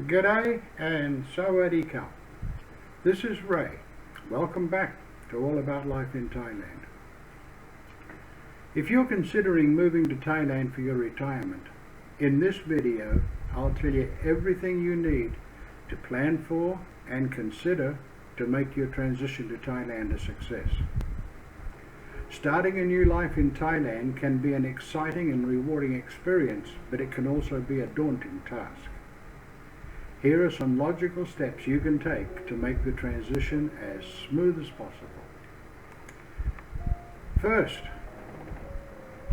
G'day and Sawadee Ka. This is Ray. Welcome back to All About Life in Thailand. If you're considering moving to Thailand for your retirement, in this video I'll tell you everything you need to plan for and consider to make your transition to Thailand a success. Starting a new life in Thailand can be an exciting and rewarding experience, but it can also be a daunting task. Here are some logical steps you can take to make the transition as smooth as possible. First,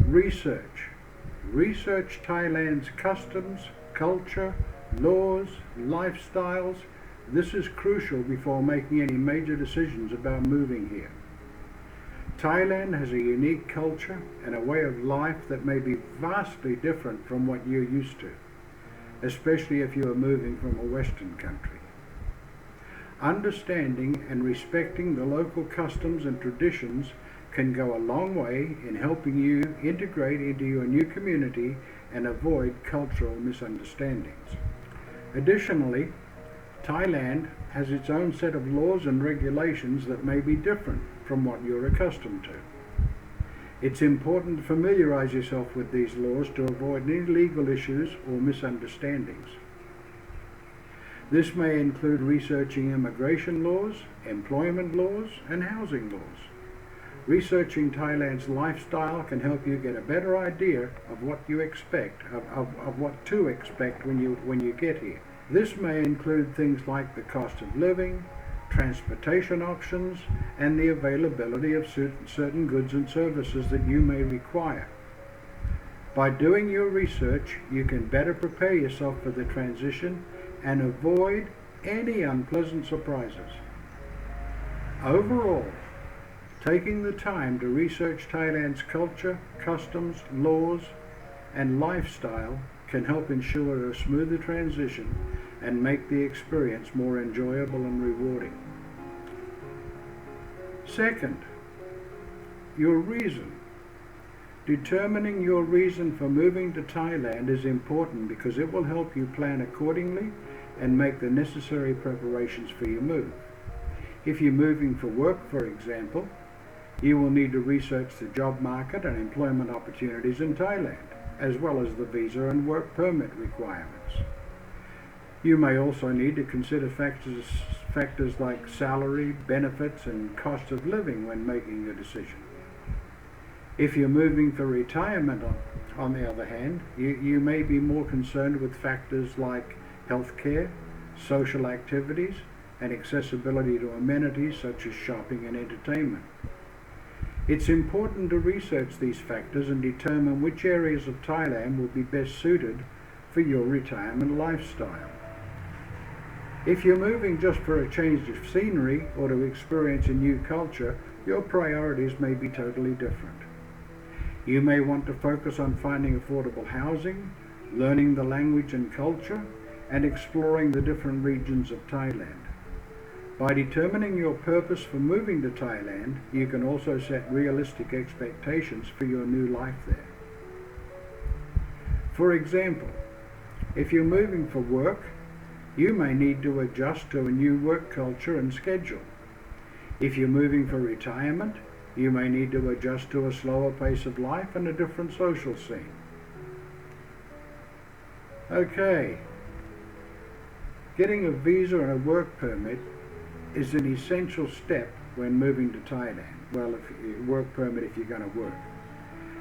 research. Research Thailand's customs, culture, laws, lifestyles. This is crucial before making any major decisions about moving here. Thailand has a unique culture and a way of life that may be vastly different from what you're used to, especially if you are moving from a Western country. Understanding and respecting the local customs and traditions can go a long way in helping you integrate into your new community and avoid cultural misunderstandings. Additionally, Thailand has its own set of laws and regulations that may be different from what you're accustomed to. It's important to familiarize yourself with these laws to avoid any legal issues or misunderstandings. This may include researching immigration laws, employment laws, and housing laws. Researching Thailand's lifestyle can help you get a better idea of what you expect, of what to expect when you get here. This may include things like the cost of living, transportation options, and the availability of certain goods and services that you may require. By doing your research, you can better prepare yourself for the transition and avoid any unpleasant surprises. Overall, taking the time to research Thailand's culture, customs, laws, and lifestyle can help ensure a smoother transition and make the experience more enjoyable and rewarding. Second, your reason. Determining your reason for moving to Thailand is important because it will help you plan accordingly and make the necessary preparations for your move. If you're moving for work, for example, you will need to research the job market and employment opportunities in Thailand, as well as the visa and work permit requirements. You may also need to consider factors like salary, benefits, and cost of living when making your decision. If you're moving for retirement, on the other hand, you may be more concerned with factors like healthcare, social activities, and accessibility to amenities such as shopping and entertainment. It's important to research these factors and determine which areas of Thailand will be best suited for your retirement lifestyle. If you're moving just for a change of scenery or to experience a new culture, your priorities may be totally different. You may want to focus on finding affordable housing, learning the language and culture, and exploring the different regions of Thailand. By determining your purpose for moving to Thailand, you can also set realistic expectations for your new life there. For example, if you're moving for work, you may need to adjust to a new work culture and schedule. If you're moving for retirement, you may need to adjust to a slower pace of life and a different social scene. Okay, getting a visa and a work permit is an essential step when moving to Thailand. Well, if you work permit if you're going to work.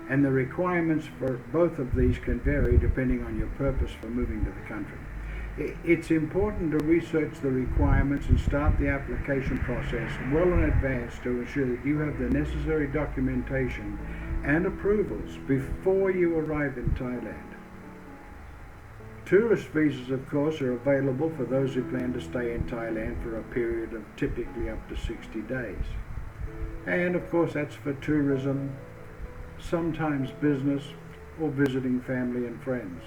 And the requirements for both of these can vary depending on your purpose for moving to the country. It's important to research the requirements and start the application process well in advance to ensure that you have the necessary documentation and approvals before you arrive in Thailand. Tourist visas, of course, are available for those who plan to stay in Thailand for a period of typically up to 60 days. And of course, that's for tourism, sometimes business, or visiting family and friends.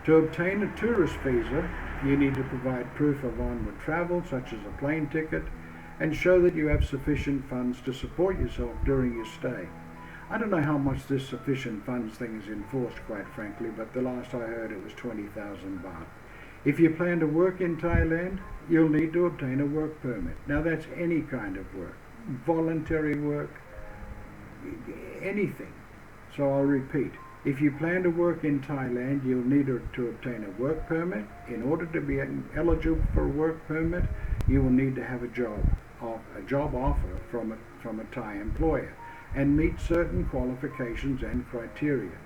To obtain a tourist visa, you need to provide proof of onward travel, such as a plane ticket, and show that you have sufficient funds to support yourself during your stay. I don't know how much this sufficient funds thing is enforced, quite frankly, but the last I heard it was 20,000 baht. If you plan to work in Thailand, you'll need to obtain a work permit. Now that's any kind of work, voluntary work, anything. So I'll repeat. If you plan to work in Thailand, you'll need to obtain a work permit. In order to be eligible for a work permit, you will need to have a job offer from a Thai employer and meet certain qualifications and criteria.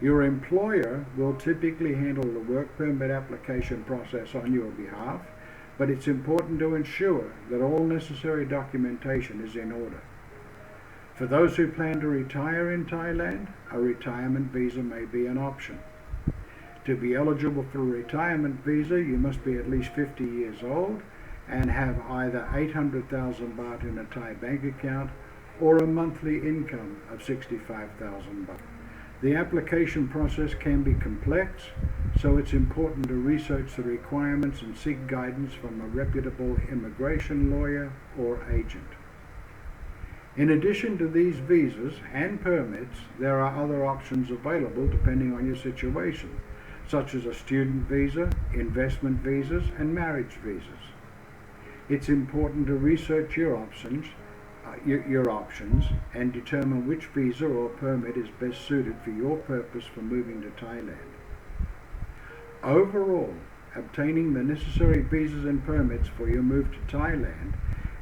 Your employer will typically handle the work permit application process on your behalf, but it's important to ensure that all necessary documentation is in order. For those who plan to retire in Thailand, a retirement visa may be an option. To be eligible for a retirement visa, you must be at least 50 years old and have either 800,000 baht in a Thai bank account or a monthly income of 65,000 baht. The application process can be complex, so it's important to research the requirements and seek guidance from a reputable immigration lawyer or agent. In addition to these visas and permits, there are other options available depending on your situation, such as a student visa, investment visas, and marriage visas. It's important to research your options and determine which visa or permit is best suited for your purpose for moving to Thailand. Overall, obtaining the necessary visas and permits for your move to Thailand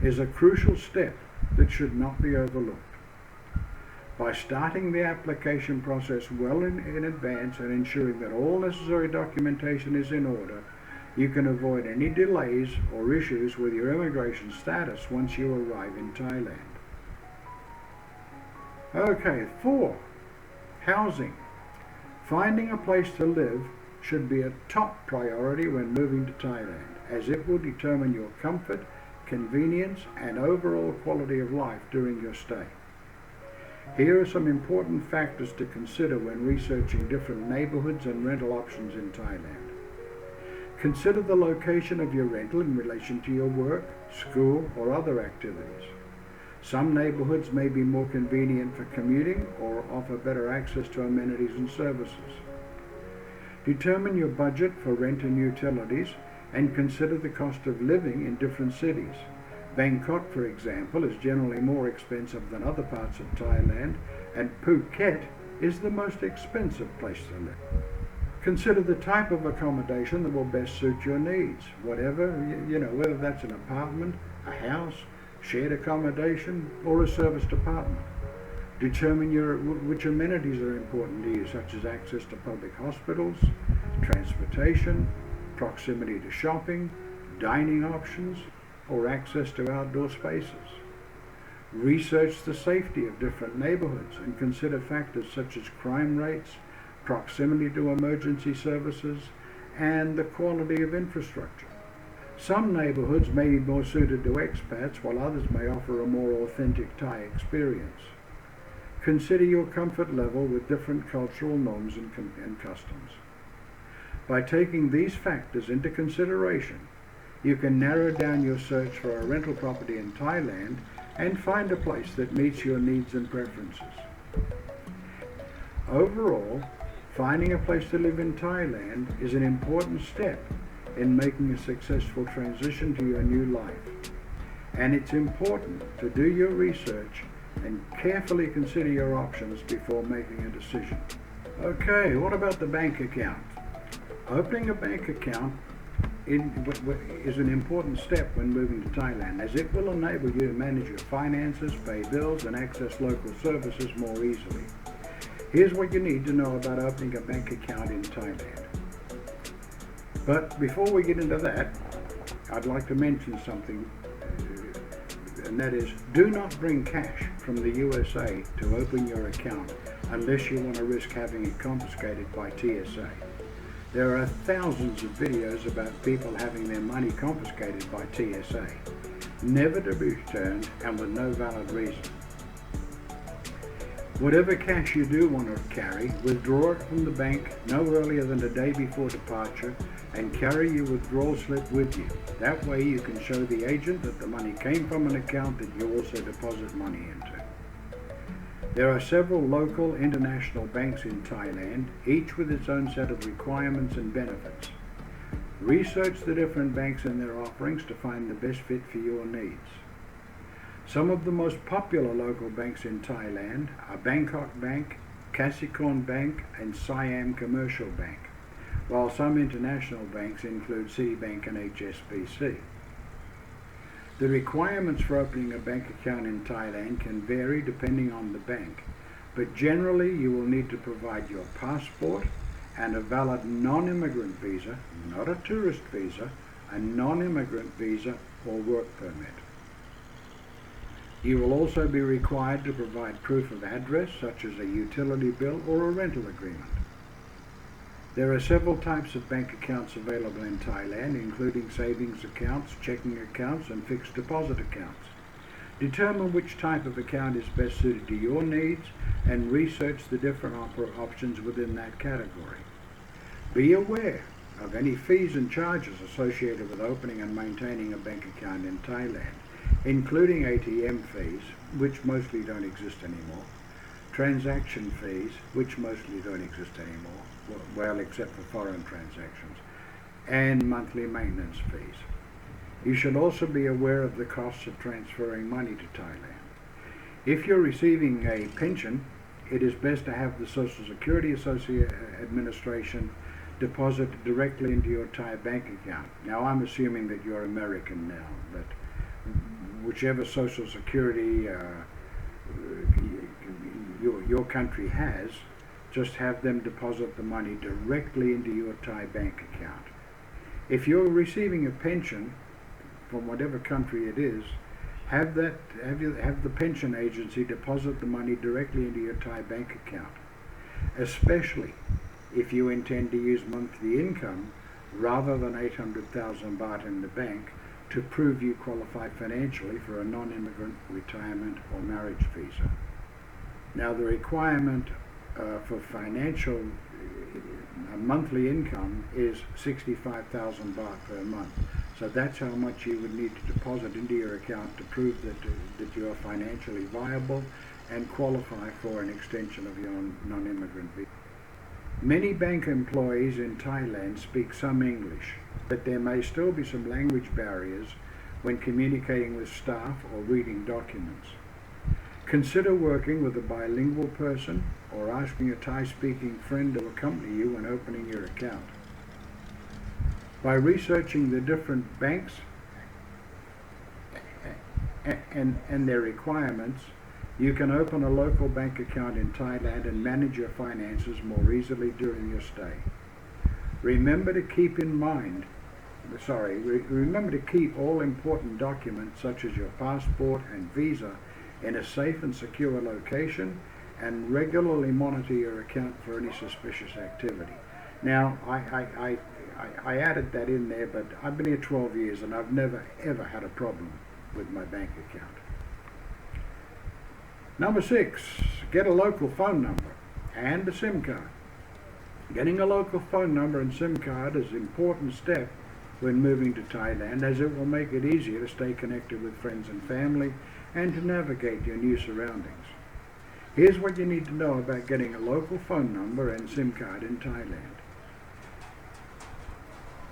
is a crucial step that should not be overlooked. By starting the application process well in advance and ensuring that all necessary documentation is in order, you can avoid any delays or issues with your immigration status once you arrive in Thailand. Okay, 4. Housing. Finding a place to live should be a top priority when moving to Thailand, as it will determine your comfort, convenience, and overall quality of life during your stay. Here are some important factors to consider when researching different neighborhoods and rental options in Thailand. Consider the location of your rental in relation to your work, school, or other activities. Some neighborhoods may be more convenient for commuting or offer better access to amenities and services. Determine your budget for rent and utilities and consider the cost of living in different cities. Bangkok, for example, is generally more expensive than other parts of Thailand, and Phuket is the most expensive place to live. Consider the type of accommodation that will best suit your needs, whether that's an apartment, a house, shared accommodation, or a serviced apartment. Determine which amenities are important to you, such as access to public hospitals, transportation, proximity to shopping, dining options, or access to outdoor spaces. Research the safety of different neighborhoods and consider factors such as crime rates, proximity to emergency services, and the quality of infrastructure. Some neighborhoods may be more suited to expats, while others may offer a more authentic Thai experience. Consider your comfort level with different cultural norms and customs. By taking these factors into consideration, you can narrow down your search for a rental property in Thailand and find a place that meets your needs and preferences. Overall, finding a place to live in Thailand is an important step in making a successful transition to your new life. And it's important to do your research and carefully consider your options before making a decision. Okay, what about the bank account? Opening a bank account is an important step when moving to Thailand, as it will enable you to manage your finances, pay bills, and access local services more easily. Here's what you need to know about opening a bank account in Thailand. But before we get into that, I'd like to mention something, and that is, do not bring cash from the USA to open your account unless you want to risk having it confiscated by TSA. There are thousands of videos about people having their money confiscated by TSA, never to be returned and with no valid reason. Whatever cash you do want to carry, withdraw it from the bank no earlier than the day before departure and carry your withdrawal slip with you. That way you can show the agent that the money came from an account that you also deposit money into. There are several local international banks in Thailand, each with its own set of requirements and benefits. Research the different banks and their offerings to find the best fit for your needs. Some of the most popular local banks in Thailand are Bangkok Bank, Kasikorn Bank and Siam Commercial Bank, while some international banks include Citibank and HSBC. The requirements for opening a bank account in Thailand can vary depending on the bank, but generally you will need to provide your passport and a valid non-immigrant visa, not a tourist visa, a non-immigrant visa or work permit. You will also be required to provide proof of address, such as a utility bill or a rental agreement. There are several types of bank accounts available in Thailand, including savings accounts, checking accounts, and fixed deposit accounts. Determine which type of account is best suited to your needs and research the different options within that category. Be aware of any fees and charges associated with opening and maintaining a bank account in Thailand, including ATM fees, which mostly don't exist anymore, transaction fees, which mostly don't exist anymore, well, except for foreign transactions, and monthly maintenance fees. You should also be aware of the costs of transferring money to Thailand. If you're receiving a pension, it is best to have the Social Security Administration deposit directly into your Thai bank account. Now, I'm assuming that you're American now, but whichever Social Security your country has, just have them deposit the money directly into your Thai bank account. If you're receiving a pension from whatever country it is, have the pension agency deposit the money directly into your Thai bank account, especially if you intend to use monthly income rather than 800,000 baht in the bank to prove you qualify financially for a non-immigrant retirement or marriage visa. Now, the requirement for financial monthly income is 65,000 baht per month. So that's how much you would need to deposit into your account to prove that you are financially viable and qualify for an extension of your non-immigrant visa. Many bank employees in Thailand speak some English, but there may still be some language barriers when communicating with staff or reading documents. Consider working with a bilingual person or asking a Thai-speaking friend to accompany you when opening your account. By researching the different banks and their requirements, you can open a local bank account in Thailand and manage your finances more easily during your stay. Remember to keep all important documents such as your passport and visa in a safe and secure location, and regularly monitor your account for any suspicious activity. Now, I added that in there, but I've been here 12 years and I've never ever had a problem with my bank account. Number 6, get a local phone number and a SIM card. Getting a local phone number and SIM card is an important step when moving to Thailand, as it will make it easier to stay connected with friends and family and to navigate your new surroundings. Here's what you need to know about getting a local phone number and SIM card in Thailand.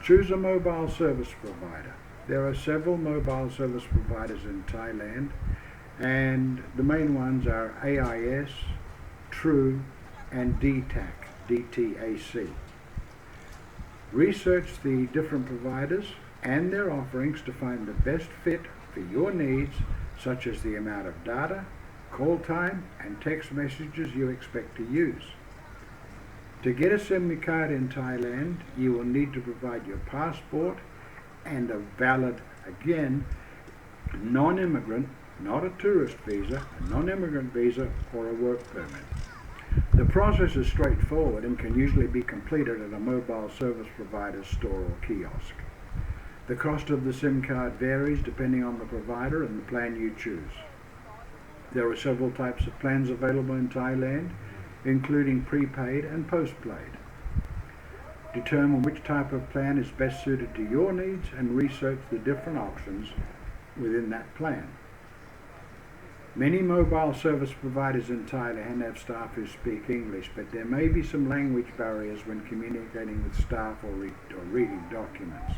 Choose a mobile service provider. There are several mobile service providers in Thailand, and the main ones are AIS, True, and DTAC. Research the different providers and their offerings to find the best fit for your needs, such as the amount of data, call time, and text messages you expect to use. To get a SIM card in Thailand, you will need to provide your passport and a valid, again, non-immigrant, not a tourist visa, a non-immigrant visa, or a work permit. The process is straightforward and can usually be completed at a mobile service provider's store or kiosk. The cost of the SIM card varies depending on the provider and the plan you choose. There are several types of plans available in Thailand, including prepaid and postpaid. Determine which type of plan is best suited to your needs and research the different options within that plan. Many mobile service providers in Thailand have staff who speak English, but there may be some language barriers when communicating with staff or reading documents.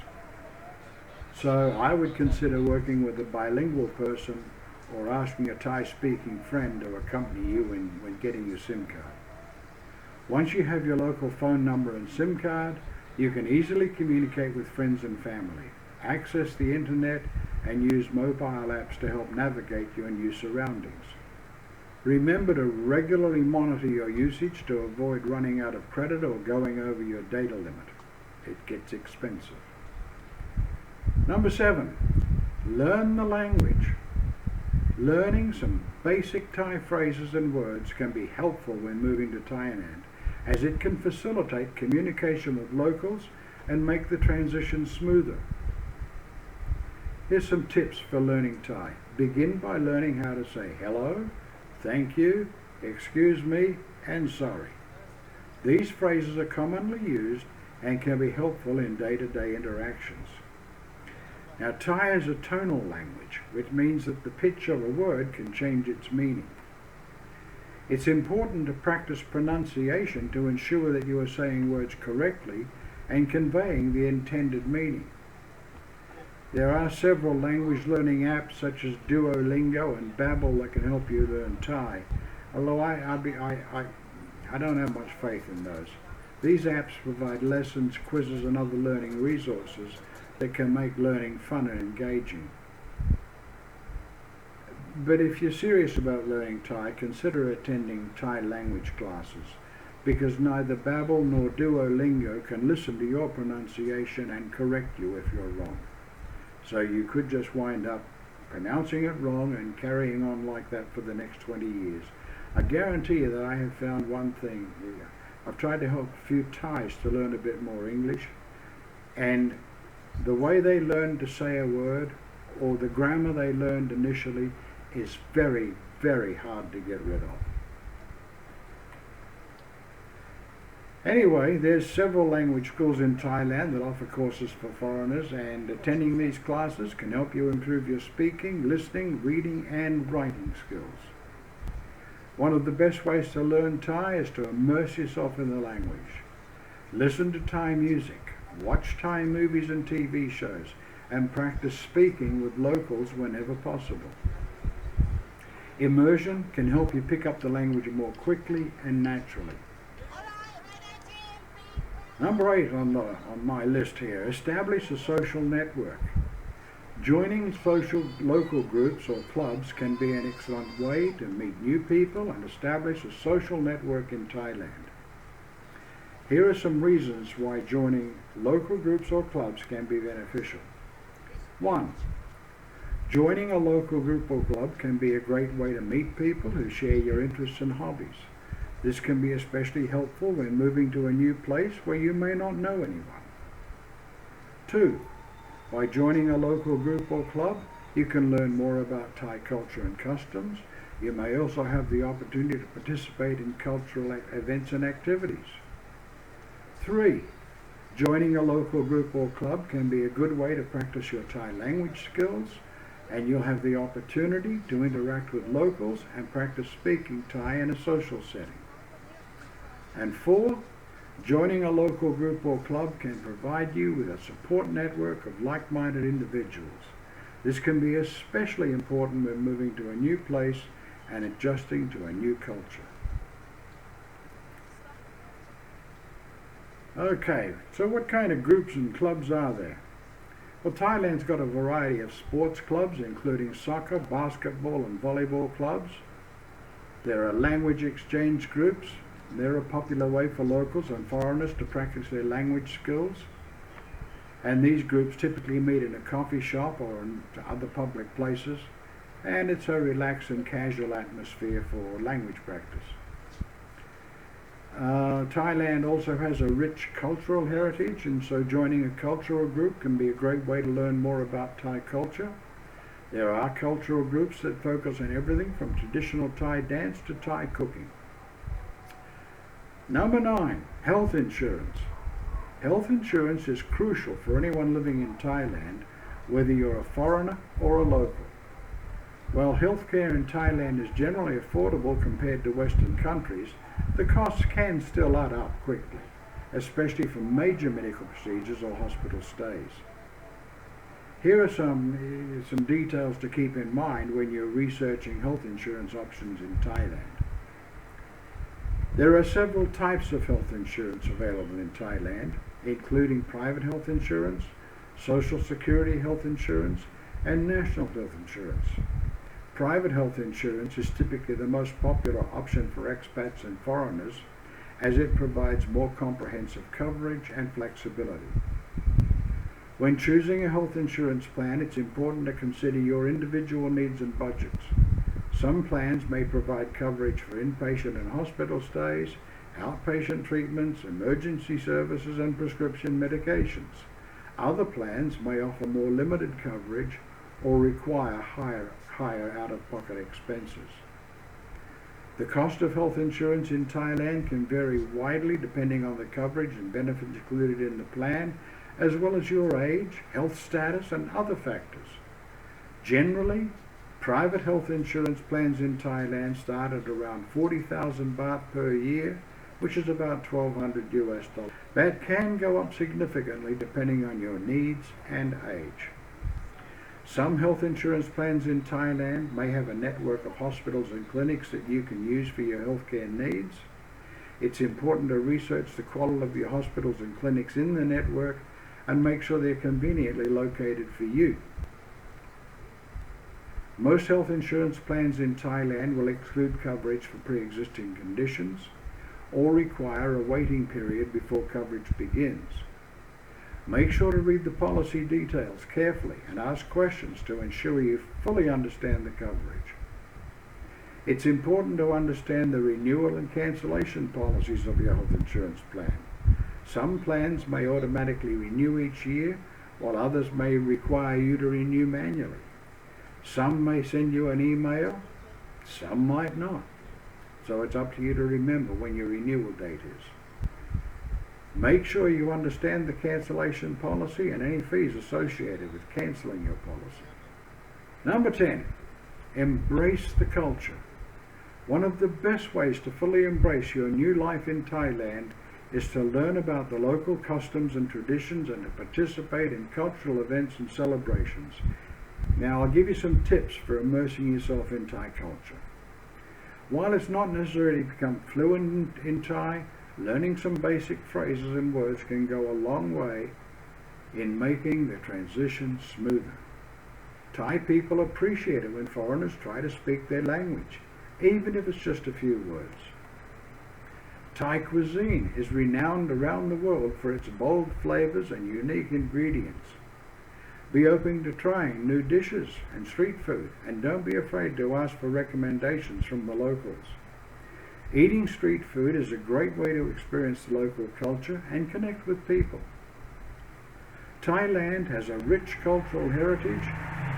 So I would consider working with a bilingual person or asking a Thai-speaking friend to accompany you when getting your SIM card. Once you have your local phone number and SIM card, you can easily communicate with friends and family, access the internet, and use mobile apps to help navigate your new surroundings. Remember to regularly monitor your usage to avoid running out of credit or going over your data limit. It gets expensive. Number 7, learn the language. Learning some basic Thai phrases and words can be helpful when moving to Thailand, as it can facilitate communication with locals and make the transition smoother. Here's some tips for learning Thai. Begin by learning how to say hello, thank you, excuse me, and sorry. These phrases are commonly used and can be helpful in day-to-day interactions. Now, Thai is a tonal language, which means that the pitch of a word can change its meaning. It's important to practice pronunciation to ensure that you are saying words correctly and conveying the intended meaning. There are several language learning apps such as Duolingo and Babbel that can help you learn Thai, although I don't have much faith in those. These apps provide lessons, quizzes, and other learning resources that can make learning fun and engaging. But if you're serious about learning Thai, consider attending Thai language classes, because neither Babbel nor Duolingo can listen to your pronunciation and correct you if you're wrong. So you could just wind up pronouncing it wrong and carrying on like that for the next 20 years. I guarantee you that I have found one thing. I've tried to help a few Thais to learn a bit more English, and the way they learn to say a word or the grammar they learned initially is very, very hard to get rid of. Anyway, there's several language schools in Thailand that offer courses for foreigners, and attending these classes can help you improve your speaking, listening, reading, and writing skills. One of the best ways to learn Thai is to immerse yourself in the language. Listen to Thai music, watch Thai movies and TV shows, and practice speaking with locals whenever possible. Immersion can help you pick up the language more quickly and naturally. Number 8 on my list here, establish a social network. Joining local groups or clubs can be an excellent way to meet new people and establish a social network in Thailand. Here are some reasons why joining local groups or clubs can be beneficial. 1. Joining a local group or club can be a great way to meet people who share your interests and hobbies. This can be especially helpful when moving to a new place where you may not know anyone. 2. By joining a local group or club, you can learn more about Thai culture and customs. You may also have the opportunity to participate in cultural events and activities. 3. Joining a local group or club can be a good way to practice your Thai language skills, and you'll have the opportunity to interact with locals and practice speaking Thai in a social setting. And 4, joining a local group or club can provide you with a support network of like-minded individuals. This can be especially important when moving to a new place and adjusting to a new culture. Okay, so what kind of groups and clubs are there? Well, Thailand's got a variety of sports clubs, including soccer, basketball, and volleyball clubs. There are language exchange groups. They're a popular way for locals and foreigners to practice their language skills. And these groups typically meet in a coffee shop or in other public places. And it's a relaxed and casual atmosphere for language practice. Thailand also has a rich cultural heritage, and so joining a cultural group can be a great way to learn more about Thai culture. There are cultural groups that focus on everything from traditional Thai dance to Thai cooking. Number 9, health insurance. Health insurance is crucial for anyone living in Thailand, whether you're a foreigner or a local. While healthcare in Thailand is generally affordable compared to Western countries, the costs can still add up quickly, especially for major medical procedures or hospital stays. Here are some details to keep in mind when you're researching health insurance options in Thailand. There are several types of health insurance available in Thailand, including private health insurance, social security health insurance, and national health insurance. Private health insurance is typically the most popular option for expats and foreigners, as it provides more comprehensive coverage and flexibility. When choosing a health insurance plan, it's important to consider your individual needs and budgets. Some plans may provide coverage for inpatient and hospital stays, outpatient treatments, emergency services, and prescription medications. Other plans may offer more limited coverage or require higher out-of-pocket expenses. The cost of health insurance in Thailand can vary widely depending on the coverage and benefits included in the plan, as well as your age, health status, and other factors. Generally, private health insurance plans in Thailand start at around 40,000 baht per year, which is about $1,200 US. That can go up significantly depending on your needs and age. Some health insurance plans in Thailand may have a network of hospitals and clinics that you can use for your healthcare needs. It's important to research the quality of your hospitals and clinics in the network and make sure they're conveniently located for you. Most health insurance plans in Thailand will exclude coverage for pre-existing conditions or require a waiting period before coverage begins. Make sure to read the policy details carefully and ask questions to ensure you fully understand the coverage. It's important to understand the renewal and cancellation policies of your health insurance plan. Some plans may automatically renew each year, while others may require you to renew manually. Some may send you an email, some might not. So it's up to you to remember when your renewal date is. Make sure you understand the cancellation policy and any fees associated with cancelling your policy. Number 10, embrace the culture. One of the best ways to fully embrace your new life in Thailand is to learn about the local customs and traditions and to participate in cultural events and celebrations. Now, I'll give you some tips for immersing yourself in Thai culture. While it's not necessary to become fluent in Thai, learning some basic phrases and words can go a long way in making the transition smoother. Thai people appreciate it when foreigners try to speak their language, even if it's just a few words. Thai cuisine is renowned around the world for its bold flavors and unique ingredients. Be open to trying new dishes and street food, and don't be afraid to ask for recommendations from the locals. Eating street food is a great way to experience the local culture and connect with people. Thailand has a rich cultural heritage,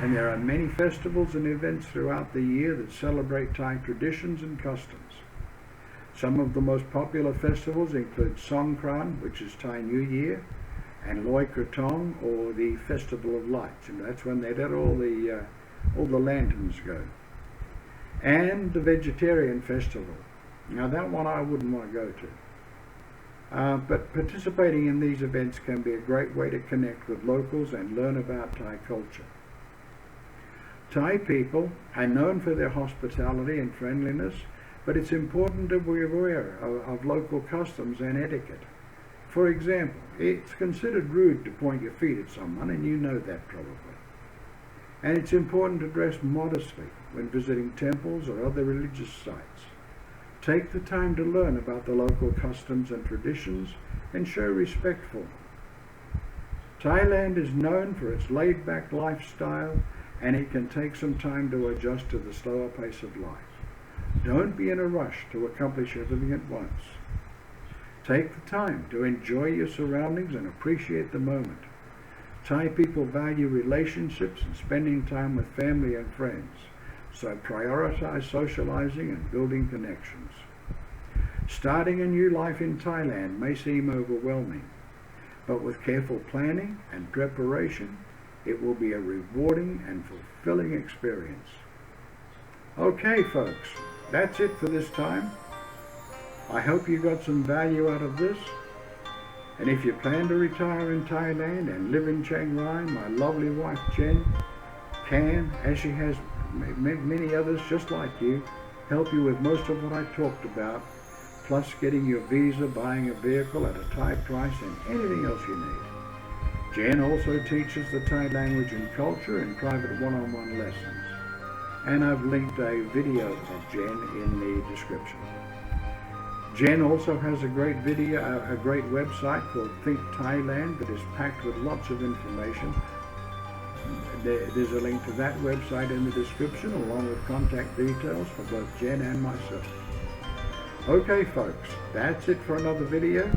and there are many festivals and events throughout the year that celebrate Thai traditions and customs. Some of the most popular festivals include Songkran, which is Thai New Year, and Loi Krathong, or the Festival of Lights, and that's when they let all the lanterns go. And the Vegetarian Festival. Now that one I wouldn't want to go to. But participating in these events can be a great way to connect with locals and learn about Thai culture. Thai people are known for their hospitality and friendliness, but it's important to be aware of local customs and etiquette. For example, it's considered rude to point your feet at someone, and you know that probably. And it's important to dress modestly when visiting temples or other religious sites. Take the time to learn about the local customs and traditions and show respect for them. Thailand is known for its laid-back lifestyle, and it can take some time to adjust to the slower pace of life. Don't be in a rush to accomplish everything at once. Take the time to enjoy your surroundings and appreciate the moment. Thai people value relationships and spending time with family and friends, so prioritize socializing and building connections. Starting a new life in Thailand may seem overwhelming, but with careful planning and preparation, it will be a rewarding and fulfilling experience. Okay, folks, that's it for this time. I hope you got some value out of this. And if you plan to retire in Thailand and live in Chiang Rai, my lovely wife Jen can, as she has many others just like you, help you with most of what I talked about, plus getting your visa, buying a vehicle at a Thai price, and anything else you need. Jen also teaches the Thai language and culture in private one-on-one lessons. And I've linked a video of Jen in the description. Jen also has a great website called Think Thailand that is packed with lots of information. There's a link to that website in the description, along with contact details for both Jen and myself. Okay, folks, that's it for another video.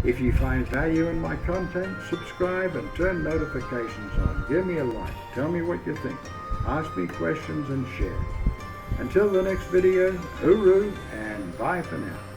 If you find value in my content, subscribe and turn notifications on. Give me a like. Tell me what you think. Ask me questions and share. Until the next video, uru and bye for now.